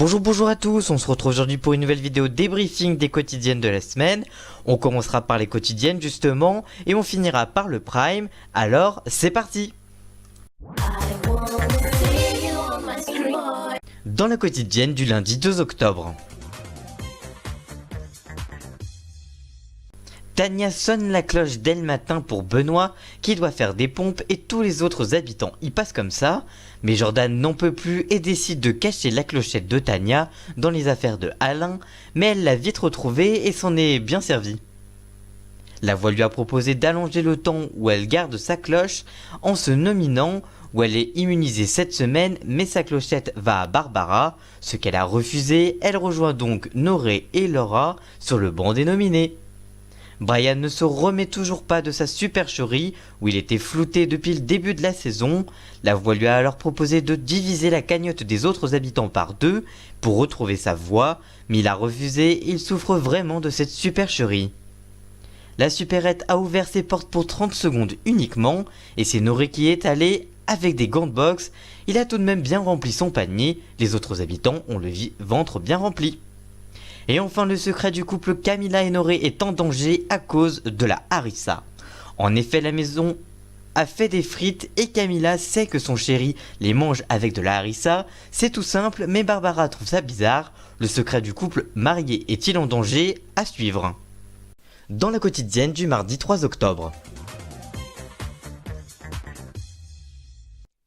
Bonjour à tous, on se retrouve aujourd'hui pour une nouvelle vidéo débriefing des quotidiennes de la semaine. On commencera par les quotidiennes justement et on finira par le prime, alors c'est parti. Dans la quotidienne du lundi 2 octobre. Tania sonne la cloche dès le matin pour Benoît qui doit faire des pompes et tous les autres habitants y passent comme ça. Mais Jordan n'en peut plus et décide de cacher la clochette de Tania dans les affaires de Alain, mais elle l'a vite retrouvée et s'en est bien servie. La voix lui a proposé d'allonger le temps où elle garde sa cloche en se nominant où elle est immunisée cette semaine, mais sa clochette va à Barbara, ce qu'elle a refusé. Elle rejoint donc Noré et Laura sur le banc des nominés. Brian ne se remet toujours pas de sa supercherie où il était flouté depuis le début de la saison. La voix lui a alors proposé de diviser la cagnotte des autres habitants par deux pour retrouver sa voix, mais il a refusé et il souffre vraiment de cette supercherie. La supérette a ouvert ses portes pour 30 secondes uniquement et c'est Noré qui est allé avec des gants de boxe. Il a tout de même bien rempli son panier, les autres habitants ont le ventre bien rempli. Et enfin, le secret du couple Camilla et Noré est en danger à cause de la harissa. En effet, la maison a fait des frites et Camilla sait que son chéri les mange avec de la harissa. C'est tout simple, mais Barbara trouve ça bizarre. Le secret du couple marié est-il en danger? À suivre. Dans la quotidienne du mardi 3 octobre.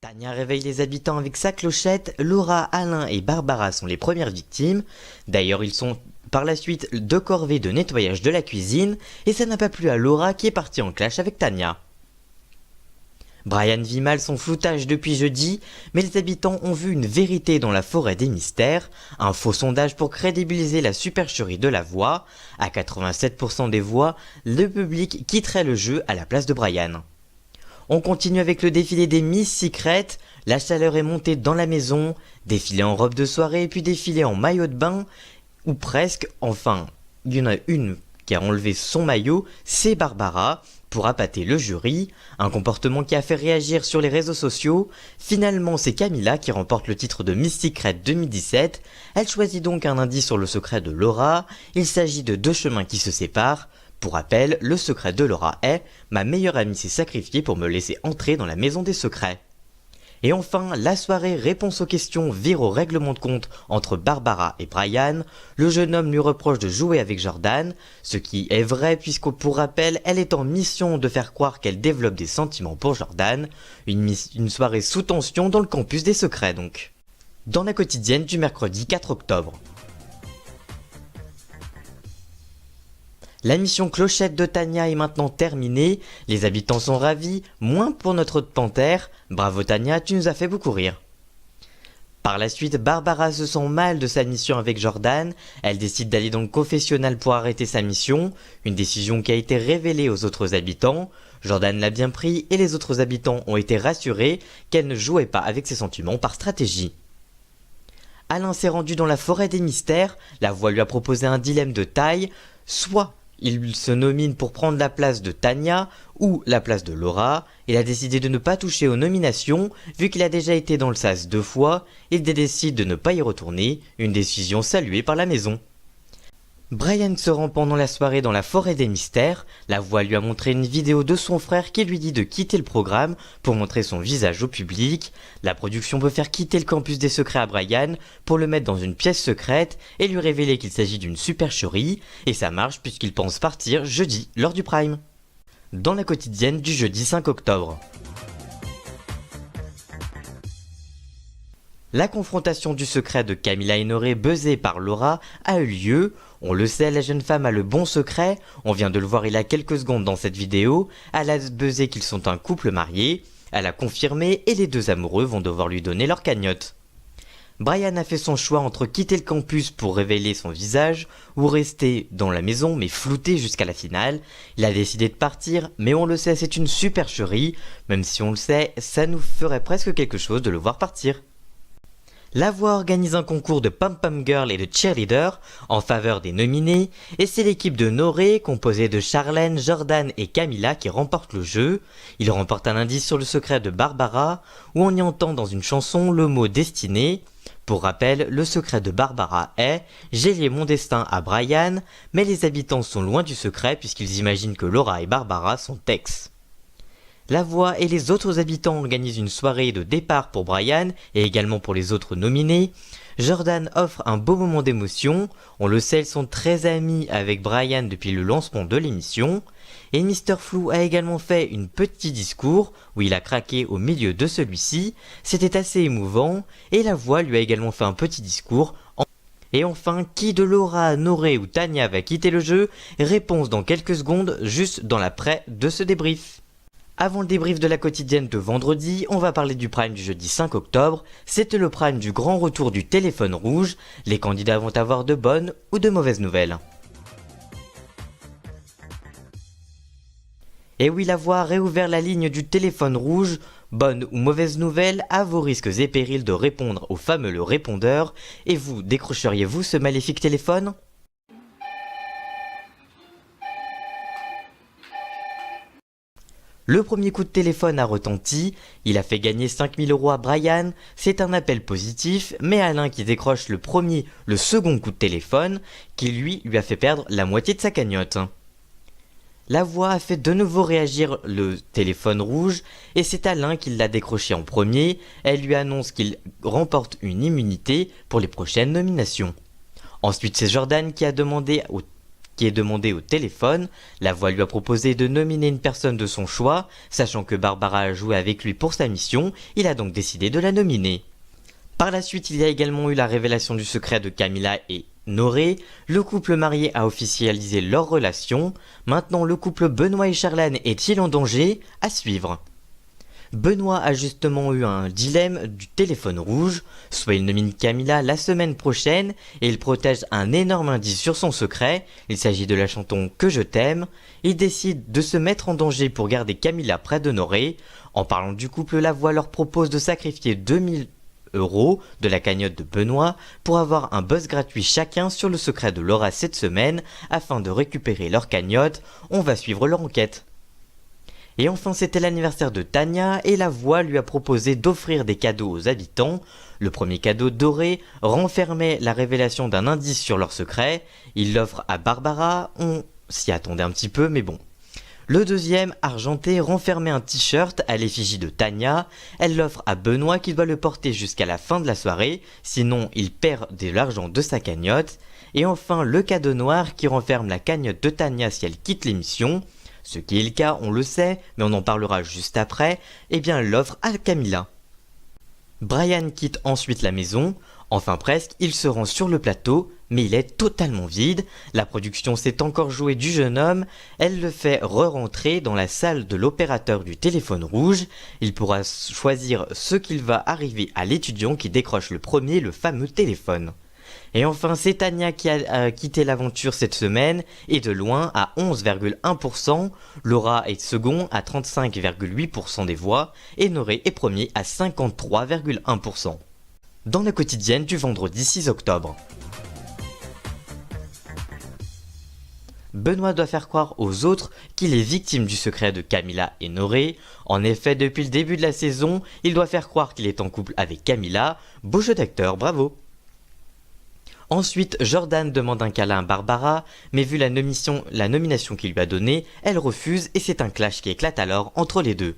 Tania réveille les habitants avec sa clochette. Laura, Alain et Barbara sont les premières victimes. D'ailleurs, ils sont par la suite de corvées de nettoyage de la cuisine et ça n'a pas plu à Laura qui est partie en clash avec Tania. Brian vit mal son floutage depuis jeudi, mais les habitants ont vu une vérité dans la forêt des mystères, un faux sondage pour crédibiliser la supercherie de la voix. À 87% des voix, le public quitterait le jeu à la place de Brian. On continue avec le défilé des Miss Secret. La chaleur est montée dans la maison, défilé en robe de soirée puis défilé en maillot de bain, ou presque. Enfin, il y en a une qui a enlevé son maillot, c'est Barbara, pour appâter le jury, un comportement qui a fait réagir sur les réseaux sociaux. Finalement, c'est Camilla qui remporte le titre de Miss Secret 2017. Elle choisit donc un indice sur le secret de Laura. Il s'agit de deux chemins qui se séparent. Pour rappel, le secret de Laura est « Ma meilleure amie s'est sacrifiée pour me laisser entrer dans la maison des secrets ». Et enfin, la soirée réponse aux questions vire au règlement de compte entre Barbara et Brian. Le jeune homme lui reproche de jouer avec Jordan, ce qui est vrai puisque pour rappel, elle est en mission de faire croire qu'elle développe des sentiments pour Jordan. Une soirée sous tension dans le campus des secrets donc. Dans la quotidienne du mercredi 4 octobre. La mission clochette de Tania est maintenant terminée, les habitants sont ravis, moins pour notre panthère. Bravo Tania, tu nous as fait beaucoup rire. Par la suite, Barbara se sent mal de sa mission avec Jordan, elle décide d'aller dans le confessionnal pour arrêter sa mission, une décision qui a été révélée aux autres habitants. Jordan l'a bien pris et les autres habitants ont été rassurés qu'elle ne jouait pas avec ses sentiments par stratégie. Alain s'est rendu dans la forêt des mystères, la voix lui a proposé un dilemme de taille, soit il se nomine pour prendre la place de Tania ou la place de Laura. Il a décidé de ne pas toucher aux nominations, vu qu'il a déjà été dans le sas 2 fois, il décide de ne pas y retourner, une décision saluée par la maison. Brian se rend pendant la soirée dans la forêt des mystères, la voix lui a montré une vidéo de son frère qui lui dit de quitter le programme pour montrer son visage au public. La production veut faire quitter le campus des secrets à Brian pour le mettre dans une pièce secrète et lui révéler qu'il s'agit d'une supercherie, et ça marche puisqu'il pense partir jeudi lors du prime. Dans la quotidienne du jeudi 5 octobre. La confrontation du secret de Camilla et Noré buzzée par Laura a eu lieu. On le sait, la jeune femme a le bon secret, on vient de le voir il y a quelques secondes dans cette vidéo. Elle a buzzé qu'ils sont un couple marié, elle a confirmé et les deux amoureux vont devoir lui donner leur cagnotte. Brian a fait son choix entre quitter le campus pour révéler son visage ou rester dans la maison mais flouté jusqu'à la finale. Il a décidé de partir, mais on le sait, c'est une supercherie, même si on le sait, ça nous ferait presque quelque chose de le voir partir. La voix organise un concours de pom-pom girl et de cheerleader en faveur des nominés et c'est l'équipe de Noré composée de Charlène, Jordan et Camilla qui remporte le jeu. Il remporte un indice sur le secret de Barbara où on y entend dans une chanson le mot destinée. Pour rappel, le secret de Barbara est « J'ai lié mon destin à Brian », mais les habitants sont loin du secret puisqu'ils imaginent que Laura et Barbara sont ex. La Voix et les autres habitants organisent une soirée de départ pour Brian et également pour les autres nominés. Jordan offre un beau moment d'émotion, on le sait, ils sont très amis avec Brian depuis le lancement de l'émission. Et Mr. Flou a également fait un petit discours où il a craqué au milieu de celui-ci, c'était assez émouvant, et La Voix lui a également fait un petit discours. Et enfin, qui de Laura, Noré ou Tania va quitter le jeu? Réponse dans quelques secondes, juste dans l'après de ce débrief. Avant le débrief de la quotidienne de vendredi, on va parler du prime du jeudi 5 octobre. C'était le prime du grand retour du téléphone rouge. Les candidats vont avoir de bonnes ou de mauvaises nouvelles. Et oui, La Voix a réouvert la ligne du téléphone rouge. Bonne ou mauvaise nouvelle, à vos risques et périls de répondre au fameux répondeur. Et vous, décrocheriez-vous ce maléfique téléphone ? Le premier coup de téléphone a retenti, il a fait gagner 5000 € à Brian, c'est un appel positif, mais Alain qui décroche le second coup de téléphone, qui lui a fait perdre la moitié de sa cagnotte. La Voix a fait de nouveau réagir le téléphone rouge, et c'est Alain qui l'a décroché en premier, elle lui annonce qu'il remporte une immunité pour les prochaines nominations. Ensuite c'est Jordan qui est demandé au téléphone. La Voix lui a proposé de nominer une personne de son choix, sachant que Barbara a joué avec lui pour sa mission, il a donc décidé de la nominer. Par la suite, il y a également eu la révélation du secret de Camilla et Noré. Le couple marié a officialisé leur relation. Maintenant, le couple Benoît et Charlène est-il en danger? À suivre. Benoît a justement eu un dilemme du téléphone rouge, soit il nomine Camilla la semaine prochaine et il protège un énorme indice sur son secret, il s'agit de la chanson Que je t'aime, il décide de se mettre en danger pour garder Camilla près de Noré. En parlant du couple, La Voix leur propose de sacrifier 2000 € de la cagnotte de Benoît pour avoir un buzz gratuit chacun sur le secret de Laura cette semaine afin de récupérer leur cagnotte. On va suivre leur enquête. Et enfin, c'était l'anniversaire de Tania et La Voix lui a proposé d'offrir des cadeaux aux habitants. Le premier cadeau doré renfermait la révélation d'un indice sur leur secret. Il l'offre à Barbara, on s'y attendait un petit peu mais bon. Le deuxième, argenté, renfermait un t-shirt à l'effigie de Tania. Elle l'offre à Benoît qui doit le porter jusqu'à la fin de la soirée, sinon il perd de l'argent de sa cagnotte. Et enfin, le cadeau noir qui renferme la cagnotte de Tania si elle quitte l'émission. Ce qui est le cas, on le sait, mais on en parlera juste après, et bien l'offre à Camilla. Brian quitte ensuite la maison, enfin presque, il se rend sur le plateau, mais il est totalement vide. La production s'est encore jouée du jeune homme, elle le fait re-rentrer dans la salle de l'opérateur du téléphone rouge. Il pourra choisir ce qu'il va arriver à l'étudiant qui décroche le premier, le fameux téléphone. Et enfin, c'est Tania qui a quitté l'aventure cette semaine, et de loin à 11,1%, Laura est second à 35,8% des voix, et Noré est premier à 53,1%. Dans la quotidienne du vendredi 6 octobre. Benoît doit faire croire aux autres qu'il est victime du secret de Camilla et Noré. En effet, depuis le début de la saison, il doit faire croire qu'il est en couple avec Camilla. Beau jeu d'acteur, bravo! Ensuite, Jordan demande un câlin à Barbara, mais vu la nomination qu'il lui a donnée, elle refuse et c'est un clash qui éclate alors entre les deux.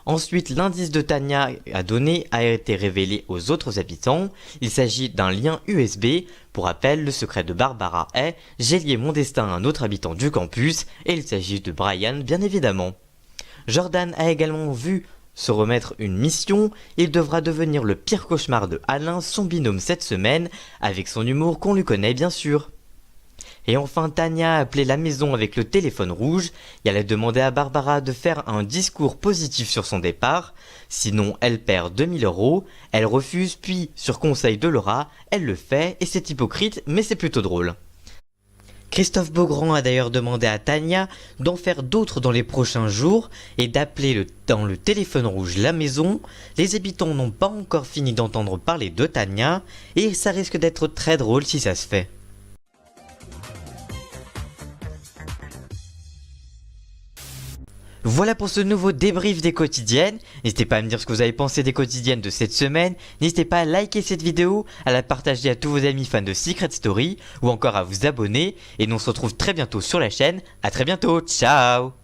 Ensuite, l'indice de Tania a été révélé aux autres habitants. Il s'agit d'un lien USB. Pour rappel, le secret de Barbara est « J'ai lié mon destin à un autre habitant du campus » et il s'agit de Brian bien évidemment. Jordan a également vu se remettre une mission, il devra devenir le pire cauchemar de Alain, son binôme cette semaine, avec son humour qu'on lui connaît bien sûr. Et enfin, Tania a appelé la maison avec le téléphone rouge, et elle a demandé à Barbara de faire un discours positif sur son départ, sinon elle perd 2000 €, elle refuse, puis sur conseil de Laura, elle le fait, et c'est hypocrite, mais c'est plutôt drôle. Christophe Beaugrand a d'ailleurs demandé à Tania d'en faire d'autres dans les prochains jours et d'appeler dans le téléphone rouge la maison. Les habitants n'ont pas encore fini d'entendre parler de Tania et ça risque d'être très drôle si ça se fait. Voilà pour ce nouveau débrief des quotidiennes. N'hésitez pas à me dire ce que vous avez pensé des quotidiennes de cette semaine. N'hésitez pas à liker cette vidéo, à la partager à tous vos amis fans de Secret Story ou encore à vous abonner. Et nous on se retrouve très bientôt sur la chaîne. A très bientôt, ciao!